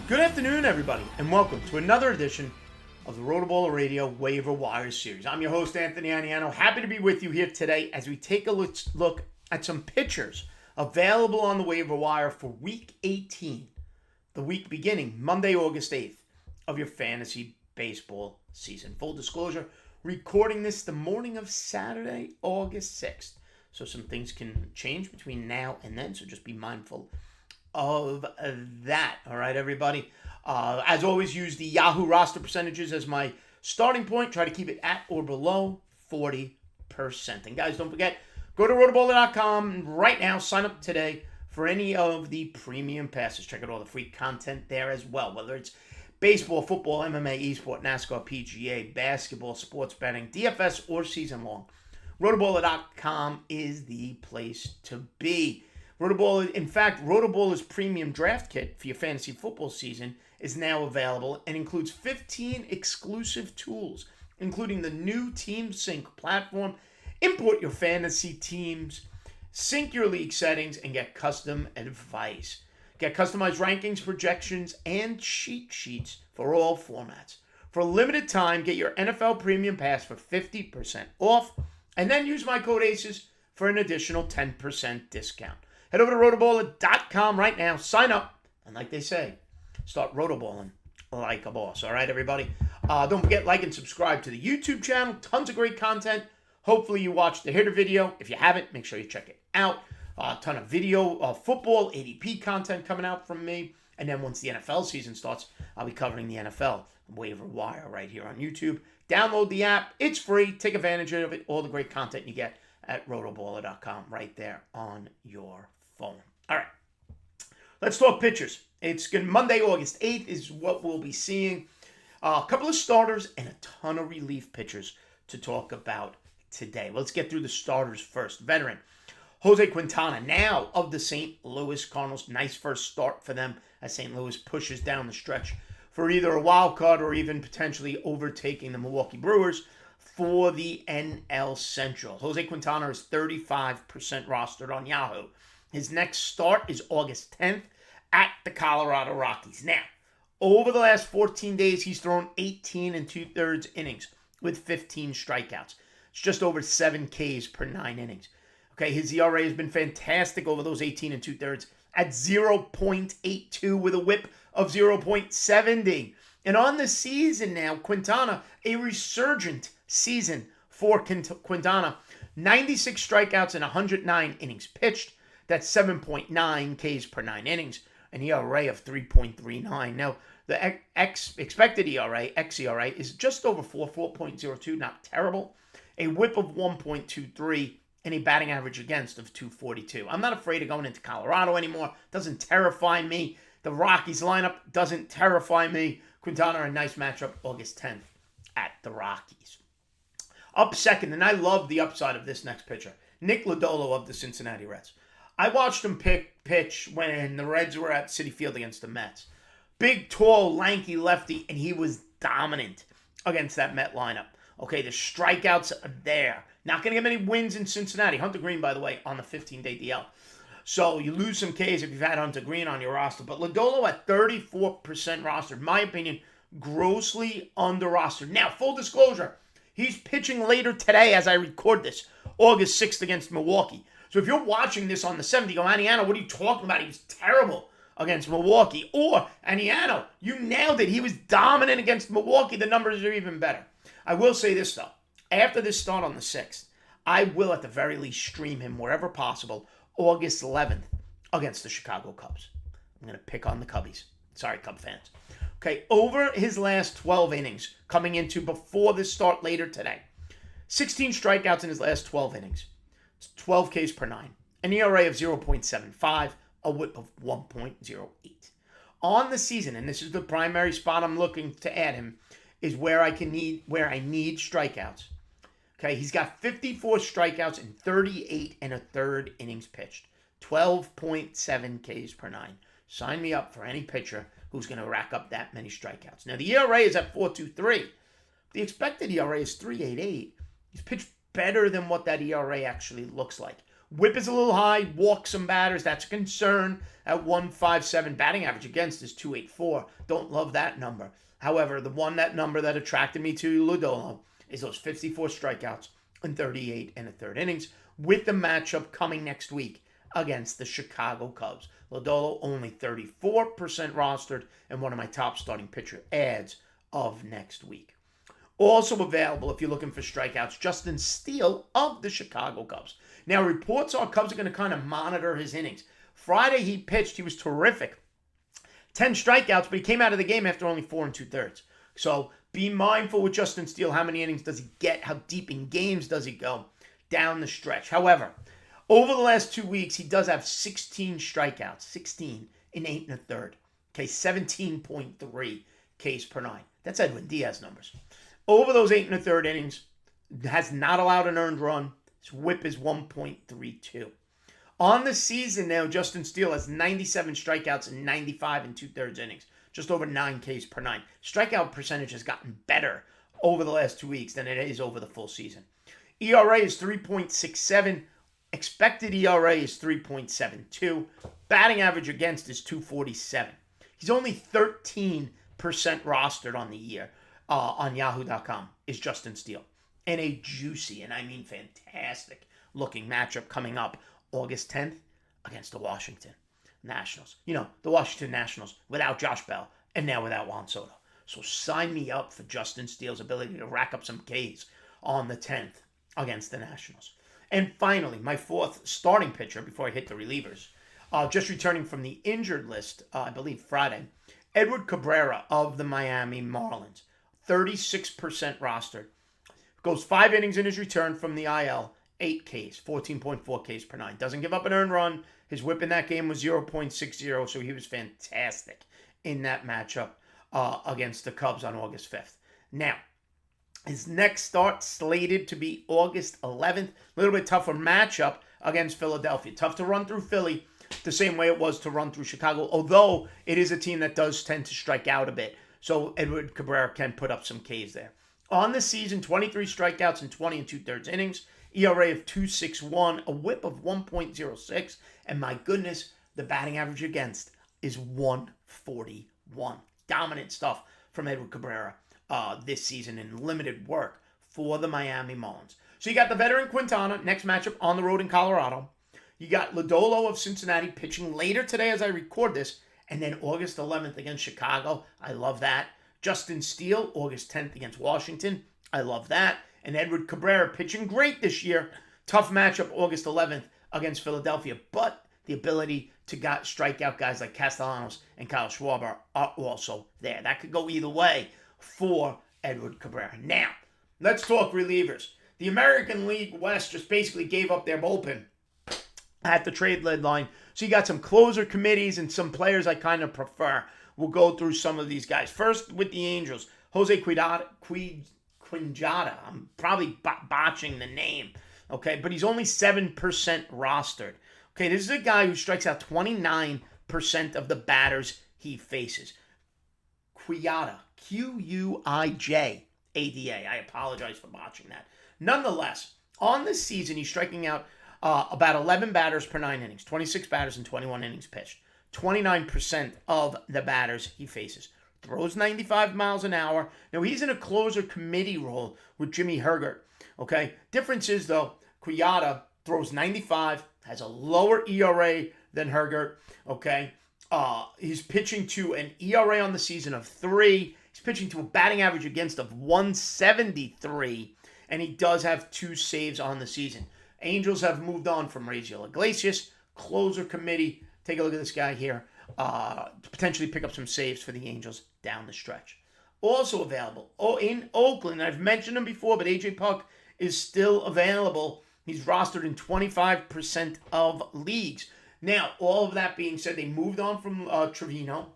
Good afternoon, everybody, and welcome to another edition of the RotoBaller Radio Waiver Wire Series. I'm your host, Anthony Aniano. Happy to be with you here today as we take a look at some pitchers available on the waiver wire for Week 18, the week beginning Monday, August 8th of your fantasy baseball season. Full disclosure, recording this the morning of Saturday, August 6th. So some things can change between now and then, so just be mindful of that. All right, everybody. As always, use the Yahoo roster percentages as my starting point. Try to keep it at or below 40%. And guys, don't forget, go to rotoballer.com right now. Sign up today for any of the premium passes. Check out all the free content there as well, whether it's baseball, football, MMA, eSport, NASCAR, PGA, basketball, sports betting, DFS, or season long. Rotoballer.com is the place to be. RotoBaller's premium draft kit for your fantasy football season is now available and includes 15 exclusive tools, including the new Team Sync platform. Import your fantasy teams, sync your league settings, and get custom advice. Get customized rankings, projections, and cheat sheets for all formats. For a limited time, get your NFL Premium Pass for 50% off, and then use my code ACES for an additional 10% discount. Head over to rotoballer.com right now, sign up, and like they say, start rotoballing like a boss. All right, everybody? Don't forget, like and subscribe to the YouTube channel. Tons of great content. Hopefully you watched the hitter video. If you haven't, make sure you check it out. A ton of video, football, ADP content coming out from me. And then once the NFL season starts, I'll be covering the NFL waiver wire right here on YouTube. Download the app. It's free. Take advantage of it. All the great content you get at rotoballer.com right there on your phone. All right. Let's talk pitchers. It's good. Monday, August 8th is what we'll be seeing. A couple of starters and a ton of relief pitchers to talk about today. Let's get through the starters first. Veteran Jose Quintana, now of the St. Louis Cardinals. Nice first start for them as St. Louis pushes down the stretch for either a wild card or even potentially overtaking the Milwaukee Brewers for the NL Central. Jose Quintana is 35% rostered on Yahoo. His next start is August 10th at the Colorado Rockies. Now, over the last 14 days, he's thrown 18 2/3 innings with 15 strikeouts. It's just over 7 Ks per 9 innings. Okay, his ERA has been fantastic over those 18 2/3 at 0.82 with a whip of 0.70. And on the season now, Quintana, a resurgent season for Quintana. 96 strikeouts and 109 innings pitched. That's 7.9 Ks per 9 innings. An ERA of 3.39. Now, the expected ERA, xERA, is just over 4.02. Not terrible. A whip of 1.23 and a batting average against of 242. I'm not afraid of going into Colorado anymore. Doesn't terrify me. The Rockies lineup doesn't terrify me. Quintana, a nice matchup August 10th at the Rockies. Up second, and I love the upside of this next pitcher, Nick Lodolo of the Cincinnati Reds. I watched him pitch when the Reds were at Citi Field against the Mets. Big, tall, lanky lefty, and he was dominant against that Met lineup. Okay, the strikeouts are there. Not going to get many wins in Cincinnati. Hunter Green, by the way, on the 15-day DL. So you lose some Ks if you've had Hunter Green on your roster. But Lodolo at 34% rostered, in my opinion, grossly under-rostered. Now, full disclosure, he's pitching later today as I record this, August 6th against Milwaukee. So if you're watching this on the 7th, you go, Aniano, what are you talking about? He was terrible against Milwaukee. Or, Aniano, you nailed it. He was dominant against Milwaukee. The numbers are even better. I will say this, though. After this start on the 6th, I will at the very least stream him wherever possible August 11th against the Chicago Cubs. I'm going to pick on the Cubbies. Sorry, Cub fans. Okay, over his last 12 innings, coming into before this start later today, 16 strikeouts in his last 12 innings. It's 12 Ks per 9. An ERA of 0.75, a whip of 1.08. On the season, and this is the primary spot I'm looking to add him, is where I need strikeouts. Okay, he's got 54 strikeouts in 38 1/3 innings pitched. 12.7 Ks per 9. Sign me up for any pitcher who's going to rack up that many strikeouts. Now, the ERA is at 4.23. The expected ERA is 3.88. He's pitched better than what that ERA actually looks like. Whip is a little high, walks some batters. That's a concern at 157. Batting average against is 284. Don't love that number. However, that number that attracted me to Lodolo is those 54 strikeouts in 38 and a third innings, with the matchup coming next week against the Chicago Cubs. Lodolo only 34% rostered and one of my top starting pitcher ads of next week. Also available, if you're looking for strikeouts, Justin Steele of the Chicago Cubs. Now, reports are Cubs are going to kind of monitor his innings. Friday, he pitched. He was terrific. 10 strikeouts, but he came out of the game after only 4 2/3. So be mindful with Justin Steele. How many innings does he get? How deep in games does he go down the stretch? However, over the last 2 weeks, he does have 16 strikeouts. 16 in 8 1/3. Okay, 17.3 Ks per 9. That's Edwin Diaz numbers. Over those 8 1/3 innings, has not allowed an earned run. His whip is 1.32. On the season now, Justin Steele has 97 strikeouts and 95 2/3 innings. Just over 9 Ks per 9. Strikeout percentage has gotten better over the last 2 weeks than it is over the full season. ERA is 3.67. Expected ERA is 3.72. Batting average against is 247. He's only 13% rostered on the year on Yahoo.com is Justin Steele. And a juicy, and I mean fantastic looking matchup coming up August 10th against the Washington Nationals. You know, the Washington Nationals without Josh Bell and now without Juan Soto. So sign me up for Justin Steele's ability to rack up some Ks on the 10th against the Nationals. And finally, my fourth starting pitcher before I hit the relievers, just returning from the injured list, I believe Friday, Edward Cabrera of the Miami Marlins, 36% rostered. Goes 5 innings in his return from the IL, 8 Ks, 14.4 Ks per 9. Doesn't give up an earned run. His whip in that game was 0.60, so he was fantastic in that matchup against the Cubs on August 5th. Now, his next start slated to be August 11th. A little bit tougher matchup against Philadelphia. Tough to run through Philly the same way it was to run through Chicago, although it is a team that does tend to strike out a bit. So Edward Cabrera can put up some Ks there. On the season, 23 strikeouts and 20 2/3 innings. ERA of 2.61, a whip of 1.06, and my goodness, the batting average against is 141. Dominant stuff from Edward Cabrera this season in limited work for the Miami Marlins. So you got the veteran Quintana, next matchup on the road in Colorado. You got Lodolo of Cincinnati pitching later today as I record this, and then August 11th against Chicago. I love that. Justin Steele, August 10th against Washington. I love that. And Edward Cabrera pitching great this year. Tough matchup August 11th against Philadelphia, but the ability to strike out guys like Castellanos and Kyle Schwarber are also there. That could go either way for Edward Cabrera. Now, let's talk relievers. The American League West just basically gave up their bullpen at the trade deadline. So you got some closer committees and some players I kind of prefer. We'll go through some of these guys. First, with the Angels, Jose Quinjada. I'm probably botching the name, okay? But he's only 7% rostered. Okay, this is a guy who strikes out 29% of the batters he faces. Quijada, Quijada. I apologize for botching that. Nonetheless, on the season, he's striking out about 11 batters per 9 innings, 26 batters and 21 innings pitched. 29% of the batters he faces. Throws 95 miles an hour. Now, he's in a closer committee role with Jimmy Hergert. Okay? Difference is, though, Quijada throws 95, has a lower ERA than Hergert. Okay? He's pitching to an ERA on the season of 3. He's pitching to a batting average against of 173. And he does have 2 saves on the season. Angels have moved on from Raisel Iglesias. Closer committee. Take a look at this guy here. To potentially pick up some saves for the Angels down the stretch. Also available in Oakland, I've mentioned him before, but AJ Puk is still available. He's rostered in 25% of leagues. Now, all of that being said, they moved on from Trevino.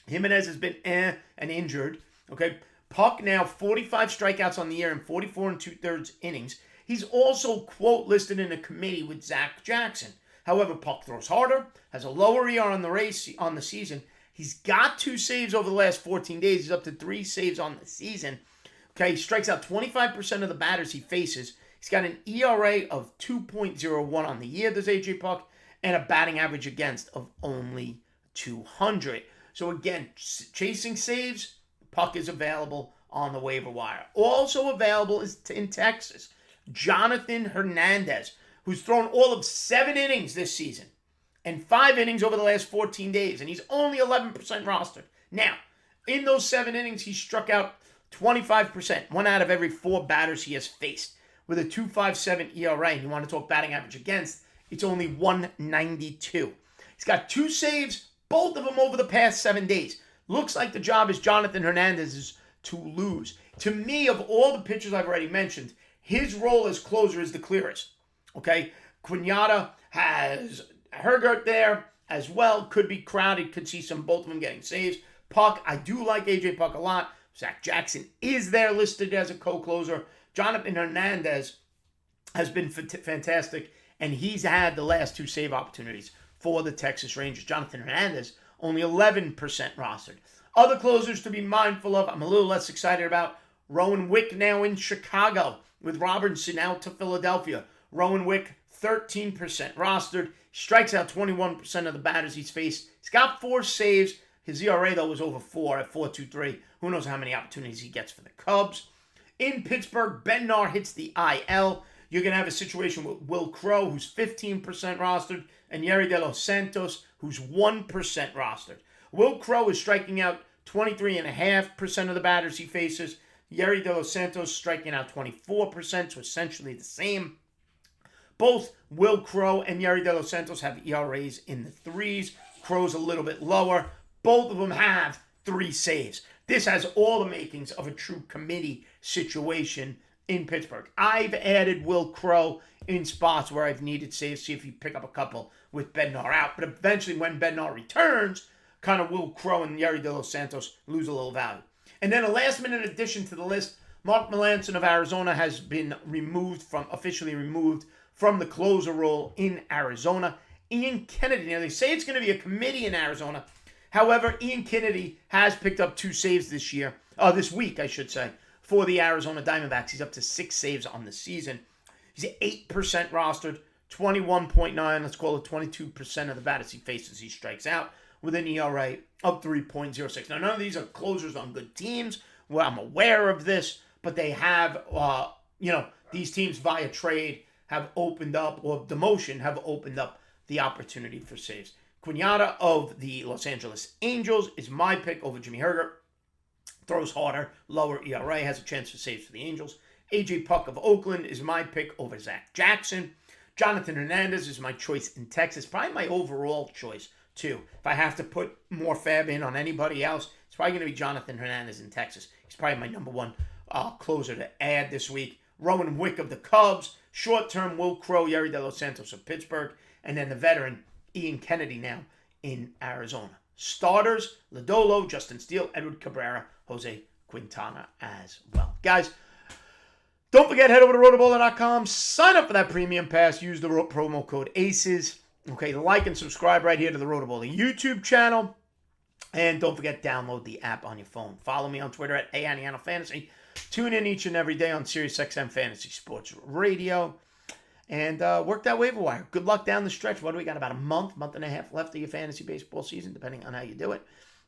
Jimenez has been and injured. Okay, Puk now 45 strikeouts on the year and 44 2/3 innings. He's also quote listed in a committee with Zach Jackson. However, Puk throws harder, has a lower ER on the season. He's got 2 saves over the last 14 days. He's up to 3 saves on the season. Okay, he strikes out 25% of the batters he faces. He's got an ERA of 2.01 on the year, does A.J. Puck, and a batting average against of only 200. So again, chasing saves, Puck is available on the waiver wire. Also available is in Texas, Jonathan Hernandez, who's thrown all of 7 innings this season and 5 innings over the last 14 days, and he's only 11% rostered. Now, in those 7 innings, he struck out 25%, 1 out of every 4 batters he has faced, with a 2.57 ERA. And you want to talk batting average against, it's only 192. He's got 2 saves, both of them over the past 7 days. Looks like the job is Jonathan Hernandez's to lose. To me, of all the pitchers I've already mentioned, his role as closer is the clearest. Okay? Quinata has Hergert there as well. Could be crowded. Could see both of them getting saves. Puck, I do like A.J. Puck a lot. Zach Jackson is there listed as a co-closer. Jonathan Hernandez has been fantastic, and he's had the last 2 save opportunities for the Texas Rangers. Jonathan Hernandez, only 11% rostered. Other closers to be mindful of, I'm a little less excited about. Rowan Wick now in Chicago, with Robertson out to Philadelphia. Rowan Wick, 13% rostered. Strikes out 21% of the batters he's faced. He's got 4 saves. His ERA, though, was over 4 at 4.23. Who knows how many opportunities he gets for the Cubs. In Pittsburgh, Bednar hits the IL. You're going to have a situation with Will Crowe, who's 15% rostered, and Yerry De Los Santos, who's 1% rostered. Will Crowe is striking out 23.5% of the batters he faces. Yerry De Los Santos striking out 24%, so essentially the same. Both Will Crowe and Yerry De Los Santos have ERAs in the 3s. Crowe's a little bit lower. Both of them have 3 saves. This has all the makings of a true committee situation in Pittsburgh. I've added Will Crowe in spots where I've needed saves, see if you pick up a couple with Bednar out. But eventually, when Bednar returns, kind of Will Crowe and Yerry De Los Santos lose a little value. And then a last-minute addition to the list, Mark Melancon of Arizona has been officially removed from the closer role in Arizona. Ian Kennedy, now they say it's going to be a committee in Arizona. However, Ian Kennedy has picked up 2 saves this week, for the Arizona Diamondbacks. He's up to 6 saves on the season. He's 8% rostered, 21.9, let's call it 22% of the batters he faces he strikes out, with an ERA of 3.06. Now, none of these are closers on good teams. Well, I'm aware of this, but they have, these teams via trade have opened up, or demotion have opened up the opportunity for saves. Quinata of the Los Angeles Angels is my pick over Jimmy Hergert. Throws harder, lower ERA, has a chance for saves for the Angels. A.J. Puck of Oakland is my pick over Zach Jackson. Jonathan Hernandez is my choice in Texas. Probably my overall choice, too. If I have to put more fab in on anybody else, it's probably going to be Jonathan Hernandez in Texas. He's probably my number 1 closer to add this week. Rowan Wick of the Cubs. Short-term, Will Crowe, Yerry De Los Santos of Pittsburgh. And then the veteran, Ian Kennedy now in Arizona. Starters, Lodolo, Justin Steele, Edward Cabrera, Jose Quintana as well. Guys, don't forget, head over to rotoballer.com, sign up for that premium pass, use the promo code ACES. Okay, like and subscribe right here to the RotoBaller YouTube channel. And don't forget, download the app on your phone. Follow me on Twitter at Aniano Fantasy. Tune in each and every day on SiriusXM Fantasy Sports Radio. And work that waiver wire. Good luck down the stretch. What do we got? About a month and a half left of your fantasy baseball season, depending on how you do it.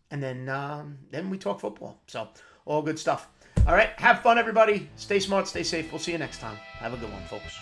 And then we talk football. So, all good stuff. All right. Have fun, everybody. Stay smart. Stay safe. We'll see you next time. Have a good one, folks.